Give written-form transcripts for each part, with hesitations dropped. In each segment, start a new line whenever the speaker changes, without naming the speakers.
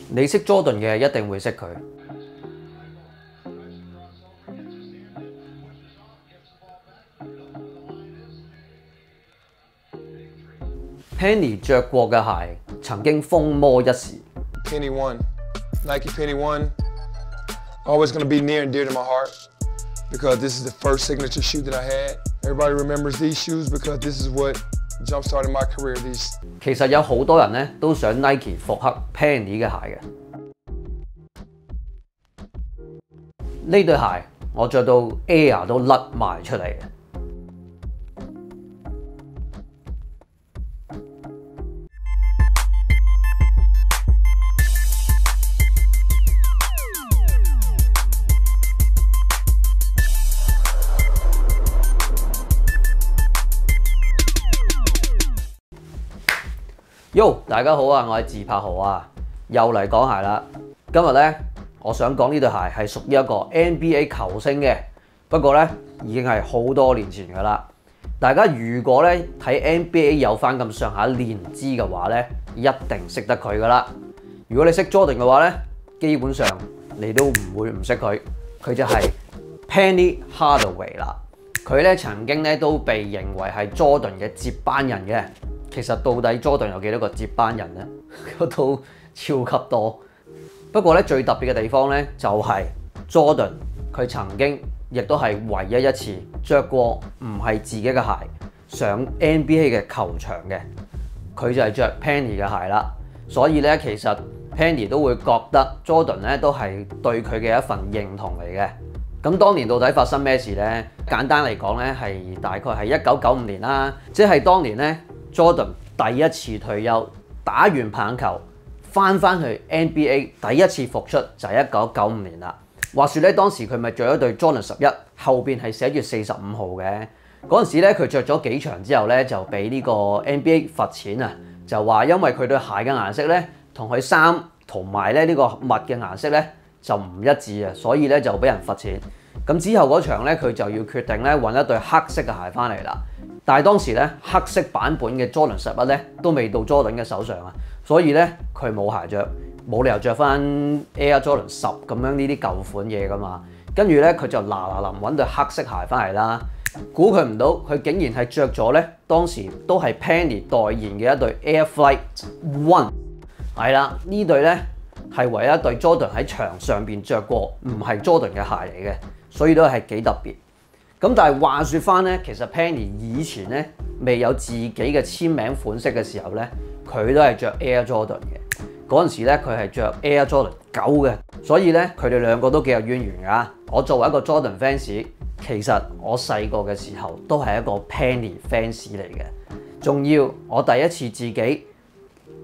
你識 Jordan 嘅一定會識佢。Penny 着過嘅鞋曾經風靡一時。
Penny One, Nike Penny One, always gonna be near and dear to my heart because this is the first signature shoe that I had. Everybody remembers these shoes because this is what jump-started my career.
其實有好多人咧都想 Nike 復刻 Penny 嘅鞋嘅。呢對鞋我着到 Air 都甩埋出嚟嘅。Yo， 大家好啊！我係自拍豪啊，又嚟講鞋啦。今日咧，我想講呢對鞋係屬於一個 NBA 球星嘅，不過咧已經係好多年前㗎啦。大家如果咧睇 NBA 有翻咁上下年資嘅話咧，一定識得佢㗎啦。如果你識 Jordan 嘅話咧，基本上你都唔會唔識佢。佢就係 Penny Hardaway 啦。佢咧曾經咧都被認為係 Jordan 嘅接班人嘅。其實到底 Jordan 有幾多個接班人呢？都超級多。不過咧最特別嘅地方咧就係 Jordan 佢曾經亦都係唯一一次着過唔係自己嘅鞋上 NBA 嘅球場嘅，佢就係着 Penny 嘅鞋啦。所以咧其實 Penny 都會覺得 Jordan 咧都係對佢嘅一份認同嚟嘅。咁當年到底發生咩事呢？簡單嚟講咧係大概係1995年啦，即係當年咧。Jordan 第一次退休，打完棒球翻去 NBA 第一次復出就係1995年啦。話說咧，當時佢咪着咗對 Jordan 11，後邊係寫住45號嘅。嗰陣時咧，佢着咗幾場之後咧，就俾呢個 NBA 罰錢啊，就話因為佢對鞋嘅顏色咧，同佢衫同埋咧呢個襪嘅顏色咧就唔一致啊，所以咧就俾人罰錢。咁之後嗰場咧，佢就要決定咧揾一對黑色嘅鞋翻嚟啦。但係當時咧黑色版本嘅 Jordan 11咧都未到 Jordan 嘅手上啊，所以咧佢冇鞋着，冇理由着翻 Air Jordan 10咁樣呢啲舊款嘢噶嘛。跟住咧佢就嗱臨揾對黑色鞋翻嚟啦。估佢唔到，佢竟然係着咗咧當時都係 Penny 代言嘅一對 Air Flight One。係啦，呢對咧係唯一一對 Jordan 喺場上邊着過唔係 Jordan 嘅鞋嚟嘅，所以都係幾特別。咁但係話説翻咧，其實 Penny 以前咧未有自己嘅簽名款式嘅時候咧，佢都係着 Air Jordan 嘅。嗰陣時咧，佢係着 Air Jordan 9嘅，所以咧佢哋兩個都幾有淵源㗎。我作為一個 Jordan fans， 其實我細個嘅時候都係一個 Penny fans 嚟嘅。仲要我第一次自己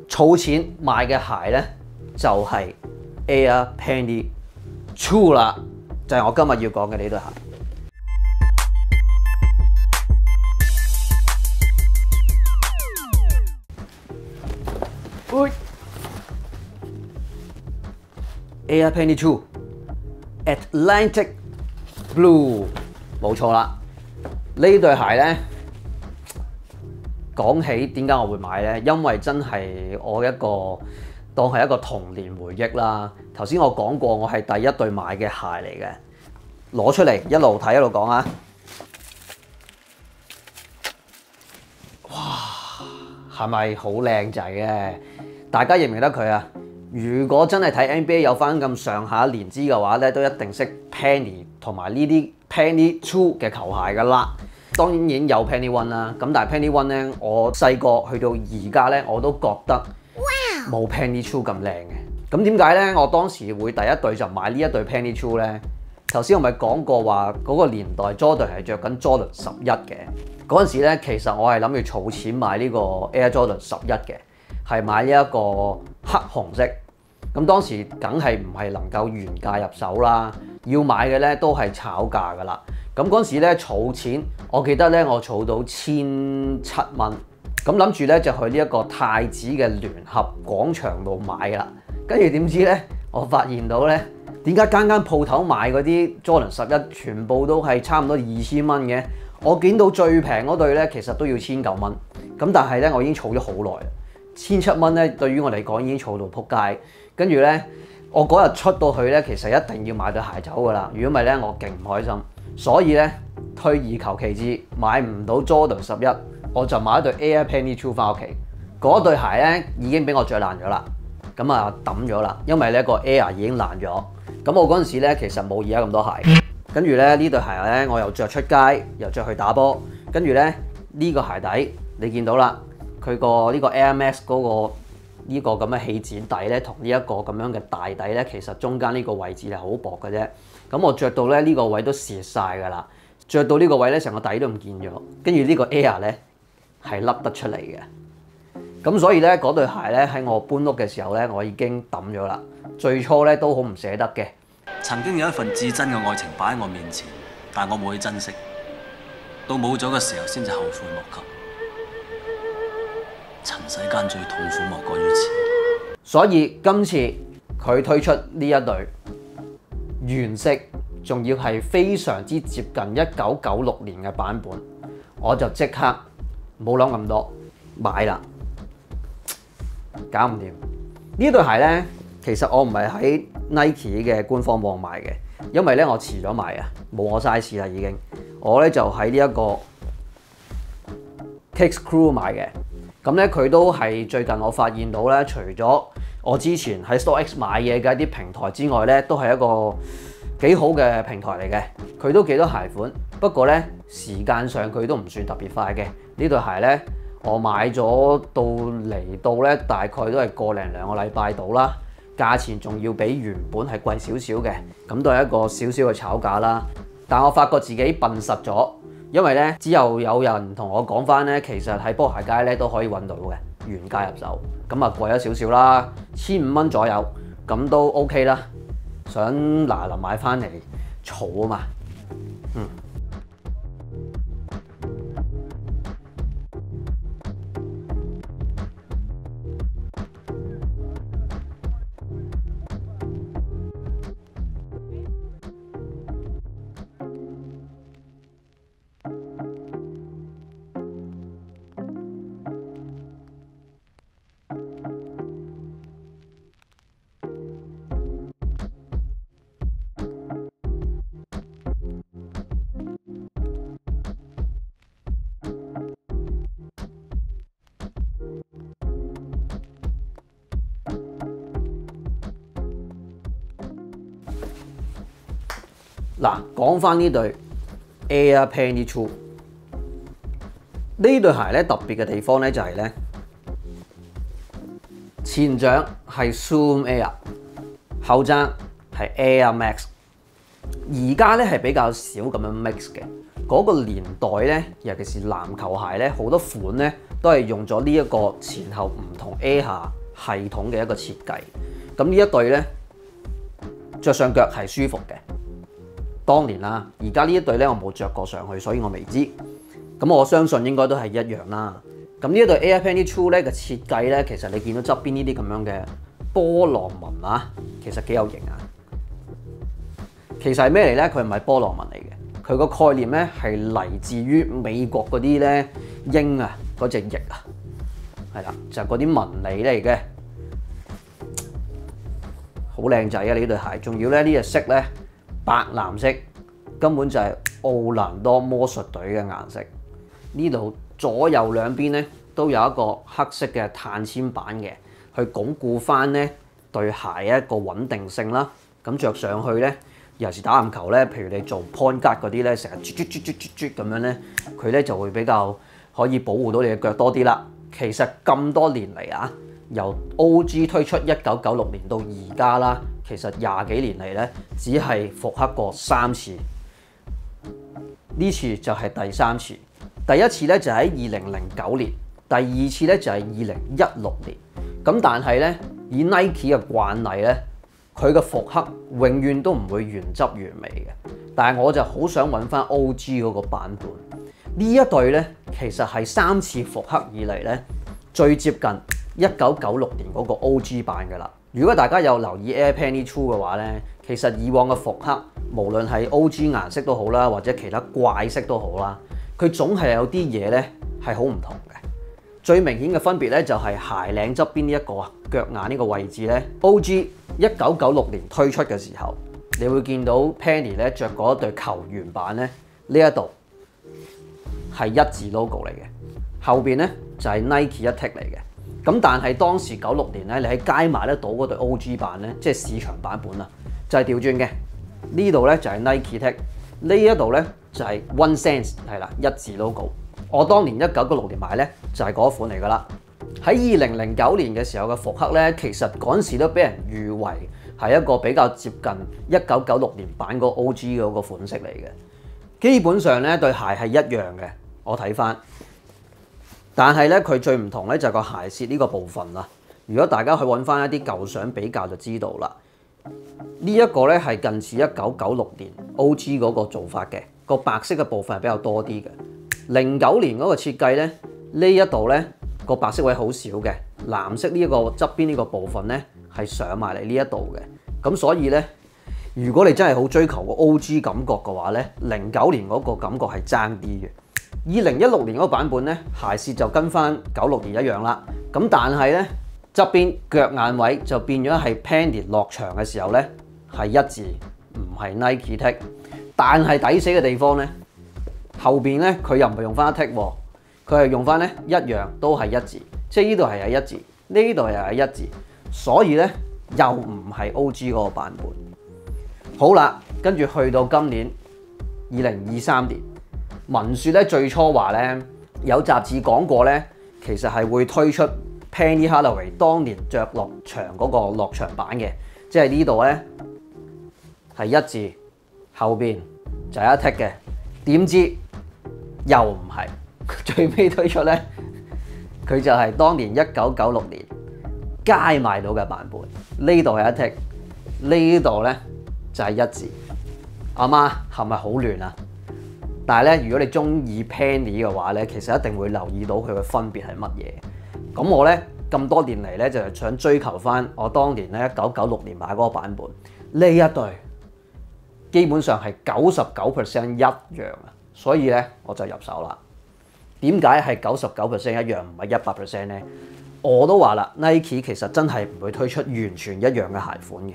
儲錢買嘅鞋咧，就係 Air Penny 2啦，就係我今日要講嘅呢對鞋。Air Penny 2 Atlantic Blue 冇錯啦，呢對鞋咧講起點解我會買咧？因為真係我一個當係一個童年回憶啦。頭先我講過，我係第一對買嘅鞋嚟嘅，攞出嚟一路睇一路講啊！哇，係咪好靚仔嘅？大家認唔認得佢啊？如果真係睇 NBA 有翻咁上下年資嘅話咧，都一定識 Penny 同埋呢啲 Penny 2嘅球鞋噶啦。當然已經有 Penny One 啦，咁但係 Penny One 咧，我細個去到而家咧，我都覺得冇 Penny 2咁靚嘅。咁點解咧？我當時會第一對就買呢一對 Penny 2咧？頭先我咪講過話嗰個年代 Jordan 係着緊 Jordan 11嘅。嗰陣時咧，其實我係諗住儲錢買呢個 Air Jordan 11嘅。係買呢一個黑紅色，咁當時梗係唔係能夠原價入手啦，要買嘅咧都係炒價噶啦。咁嗰陣時咧儲錢，我記得咧我儲到1700蚊，咁諗住咧就去呢一個太子嘅聯合廣場度買噶啦。跟住點知咧，我發現到咧點解間鋪頭買嗰啲 Jordan 11全部都係差唔多2000蚊嘅？我見到最平嗰對咧其實都要1900蚊，咁但係咧我已經儲咗好耐啦。1700蚊咧，對於我嚟講已經儲到撲街。跟住咧，我嗰日出到去咧，其實一定要買對鞋走噶啦。如果唔係咧，我勁唔開心。所以咧，退而求其次，買唔到 Jordan 11，我就買一對 Air Penny 2翻屋企。嗰對鞋咧已經俾我着爛咗啦，咁啊抌咗啦，因為呢個 Air 已經爛咗。咁我嗰陣時咧其實冇而家咁多鞋，跟住咧呢對鞋咧我又着出街，又着去打波，跟住咧呢個鞋底你見到啦，佢個呢個 Air Max 嗰個呢個咁嘅氣墊底咧，同呢一個咁樣嘅大底咧，其實中間呢個位置係好薄嘅啫。咁我着到咧呢個位都蝕晒㗎啦，着到呢個位咧成個底都唔見咗，跟住呢個 Air 咧係甩得出嚟嘅。咁所以咧嗰對鞋咧喺我搬屋嘅時候咧，我已經抌咗啦。最初咧都好唔捨得嘅。
曾經有一份至真嘅愛情擺喺我面前，但我冇去珍惜，到冇咗嘅時候先至後悔莫及。塵世間最痛苦莫過於此。
所以今次佢推出呢一對原色，仲要係非常之接近1996年嘅版本，我就即刻冇諗咁多買啦。搞唔掂呢對鞋咧，其實我唔係喺 Nike 嘅官方網買嘅，因為咧我遲咗買啊，冇我 size 啦已經。我咧就喺呢一個 Kicks Crew 買嘅，咁咧佢都係最近我發現到咧，除咗我之前喺 StockX 買嘢嘅一啲平台之外咧，都係一個幾好嘅平台嚟嘅。佢都幾多鞋款，不過咧時間上佢都唔算特別快嘅。呢對鞋咧，我買咗到咧，大概都係個零2個禮拜到啦。價錢仲要比原本係貴少少嘅，咁都係一個少少嘅炒價啦。但我發覺自己笨實咗，因為咧之後有人同我講翻咧，其實喺波鞋街咧都可以揾到嘅原價入手，咁啊貴咗少少啦，1500蚊左右，咁都 OK 啦。想嗱臨買翻嚟儲啊嘛，嗱，講翻呢對 Air Penny 2，呢對鞋咧特別嘅地方咧就係咧前掌係 Zoom Air， 後踭係 Air Max。而家咧係比較少咁樣 mix 嘅。嗰個年代咧，尤其是籃球鞋咧，好多款咧都係用咗呢一個前後唔同 Air 系統嘅一個設計。咁呢一對咧着上腳係舒服嘅。當年啦，而家呢一對咧我冇着過上去，所以我未知。咁我相信應該都係一樣啦。咁呢一對 Air Penny 2咧嘅設計咧，其實你見到側邊呢啲咁樣嘅波浪紋啊，其實幾有型啊。其實係咩嚟咧？佢唔係波浪紋嚟嘅，佢個概念咧係嚟自於美國嗰啲咧鷹啊嗰隻翼啊，係啦，就係嗰啲紋理嚟嘅，好靚仔啊！呢對鞋，仲要咧呢隻色咧白藍色，根本就係奧蘭多魔術隊嘅顏色。呢度左右兩邊咧都有一個黑色嘅碳纖板嘅，去鞏固翻咧對鞋一個穩定性啦。咁着上去咧，尤其是打籃球咧，譬如你做 point guard 嗰啲咧，成日啜咁樣咧，佢咧就會比較可以保護到你嘅腳多啲啦。其實咁多年嚟啊，由 OG 推出1996年到而家啦，其實20幾年嚟咧，只係復刻過3次，呢次就係第3次。第一次咧就喺2009年，第二次咧就係2016年。咁但係咧，以 Nike 嘅慣例咧，佢嘅復刻永遠都唔會原汁原味嘅。但係我就好想揾翻 OG 嗰個版本。呢一對咧，其實係3次復刻以嚟咧最接近1996年嗰個 OG 版嘅啦。如果大家有留意 Air Penny 2嘅話咧，其實以往嘅復刻，無論係 OG 顏色都好啦，或者其他怪色都好啦，佢總係有啲嘢咧係好唔同嘅。最明顯嘅分別咧就係鞋領側邊呢一個啊腳眼呢個位置咧 ，OG 1996年推出嘅時候，你會見到 Penny 咧着嗰對球員版咧呢一度係一字 logo 嚟嘅，後邊咧就係 Nike 一剔嚟嘅。咁但係當時96年咧，你喺街買得到嗰對 OG 版咧，即係市場版本啊，就係調轉嘅。呢度咧就係 Nike Tech， 呢一度咧就係 One Sense 係啦，一字 logo。我當年1996年買咧就係嗰款嚟㗎啦。喺2009年嘅時候嘅復刻咧，其實嗰陣時都俾人譽為係一個比較接近1996年版個 OG 嗰個款式嚟嘅。基本上咧對鞋係一樣嘅，我睇翻。但係咧，佢最唔同咧就係個鞋舌呢個部分啦。如果大家去揾翻一啲舊相比較就知道啦。呢一個咧係近似1996年 OG 嗰個做法嘅，個白色嘅部分係比較多啲嘅。09年嗰個設計咧，呢一度咧個白色位好少嘅，藍色呢一個側邊呢個部分咧係上埋嚟呢一度嘅。咁所以咧，如果你真係好追求個 OG 感覺嘅話咧，09年嗰個感覺係爭啲嘅。2016年嗰個版本咧，鞋舌就跟翻96年一樣啦。咁但係咧側邊腳眼位就變咗係 Penny 落場嘅時候咧係一字，唔係 Nike Tech。但係抵死嘅地方咧，後邊咧佢又唔係用翻一 Tech 喎，佢係用翻咧一樣都係一字，即係呢度係有一字，呢度又係一字，所以咧又唔係 OG 嗰個版本。好啦，跟住去到今年2023年。聞說咧最初話咧有雜誌講過咧，其實係會推出 Penny Hardaway 當年着落場嗰個落場版嘅，即係呢度咧係一字，後邊就係一剔嘅。點知又唔係，最尾推出咧佢就係當年1996年街買到嘅版本。呢度係一剔，呢度咧就係一字。阿媽係咪好亂啊？但係咧，如果你中意 Penny 嘅話咧，其實一定會留意到佢嘅分別係乜嘢。咁我咧咁多年嚟咧，就係想追求翻我當年咧1996年買嗰個版本。呢一對基本上係99% 一樣啊，所以咧我就入手啦。點解係99% 一樣唔係100% 咧？我都話啦 ，Nike 其實真係唔會推出完全一樣嘅鞋款嘅。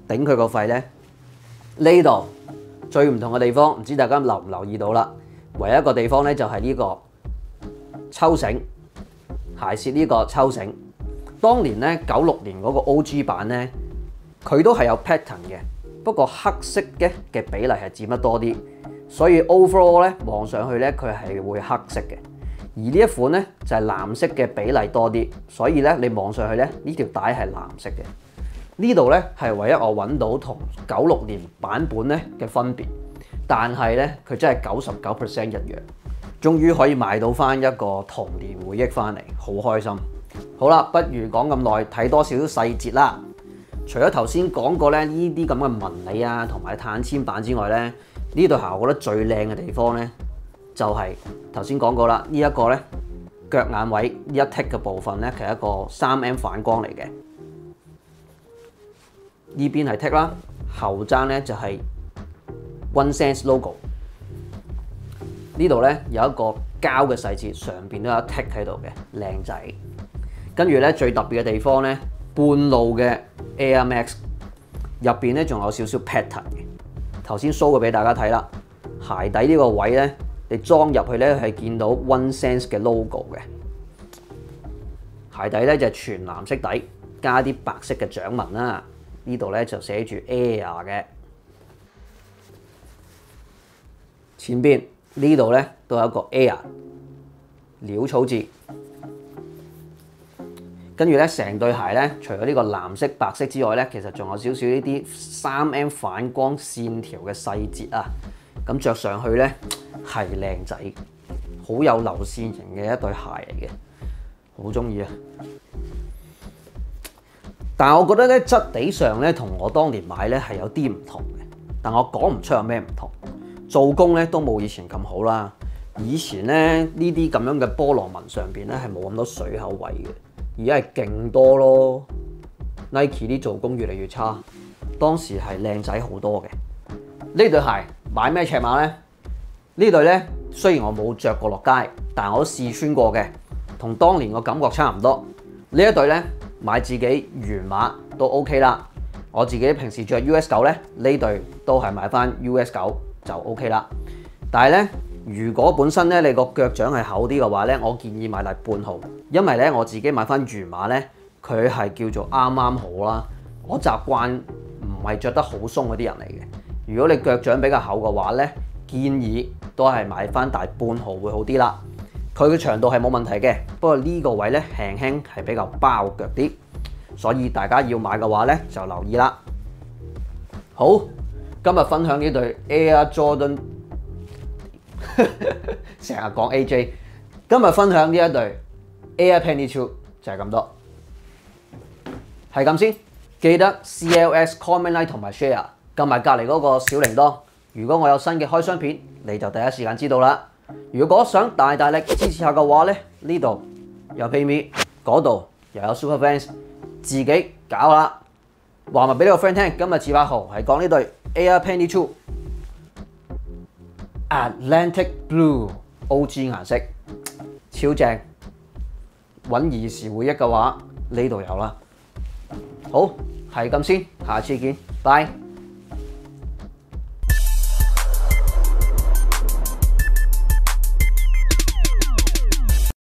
頂佢個肺咧，呢度。最唔同嘅地方，唔知大家留唔留意到啦。唯一一個地方咧就係呢個抽繩鞋舌呢個抽繩。當年咧96年嗰個 OG 版咧，佢都係有 pattern 嘅，不過黑色嘅比例係佔得多啲，所以 overall 咧望上去咧佢係會黑色嘅。而呢一款咧就係藍色嘅比例多啲，所以咧你望上去咧呢條帶係藍色嘅。呢度咧係唯一我揾到同96年版本咧嘅分別，但係咧佢真係99% 一樣，終於可以買到翻一個童年回憶翻嚟，好開心。好啦，不如講咁耐，睇多少少細節啦。除咗頭先講過咧呢啲咁嘅紋理啊，同埋碳纖板之外咧，呢對鞋我覺得最靚嘅地方咧就係頭先講過啦，呢一個咧腳眼位呢一剔嘅部分咧，其實係一個3M 反光嚟嘅。呢邊係剔啦，後踭咧就係 One Sense logo。呢度咧有一個膠嘅細節，上邊都有剔喺度嘅，靚仔。跟住咧最特別嘅地方咧，半路嘅 Air Max 入邊咧仲有少少 pattern 嘅。頭先 show 過俾大家睇啦，鞋底呢個位咧，你裝入去咧係見到 One Sense 嘅 logo 嘅。鞋底咧就係全藍色底，加啲白色嘅掌紋啦。呢度咧就寫住 Air 嘅，前邊呢度咧都有一個 Air 潦草字，跟住咧成對鞋咧，除咗呢個藍色、白色之外咧，其實仲有少少呢啲3M 反光線條嘅細節啊，咁着上去咧係靚仔，好有流線型嘅一對鞋嚟嘅，好中意啊！但係我覺得咧質地上咧同我當年買咧係有啲唔同嘅，但我講唔出有咩唔同。做工咧都冇以前咁好啦。以前咧呢啲咁樣嘅波浪紋上邊咧係冇咁多水口位嘅，而家係勁多咯。Nike 啲做工越嚟越差，當時係靚仔好多嘅。呢對鞋買咩尺碼咧？呢對咧雖然我冇着過落街，但我都試穿過嘅。同當年個感覺差唔多。呢一對咧買自己原碼都 OK 啦。我自己平時着 US9咧，呢對都係買翻 US9就 OK 啦。但係咧，如果本身咧你個腳掌係厚啲嘅話咧，我建議買嚟半號，因為咧我自己買翻原碼咧，佢係叫做啱啱好啦。我習慣唔係着得好鬆嗰啲人嚟嘅。如果你腳掌比較厚嘅話咧，建議都係買翻大半號會好啲啦。佢嘅長度係冇問題嘅，不過呢個位咧輕輕係比較包腳啲，所以大家要買嘅話咧就留意啦。好，今日分享呢對 Air Jordan， 成日講 AJ， 今日分享呢一對 Air Penny 2就係咁多，係咁先。記得 CLS comment like 同埋 share， 撳埋隔離嗰個小鈴鐺。如果我有新嘅開箱片，你就第一時間知道啦。如果想大力支持下嘅話咧，呢度有 PayMe， 嗰度又有 Superfans， 自己搞啦。話埋俾呢個 friend聽，今日自拍號係講呢對 Air Penny 2 Atlantic Blue OG 顏色，超正。揾兒時回憶嘅話，呢度有啦。好，係咁先，下次見，拜。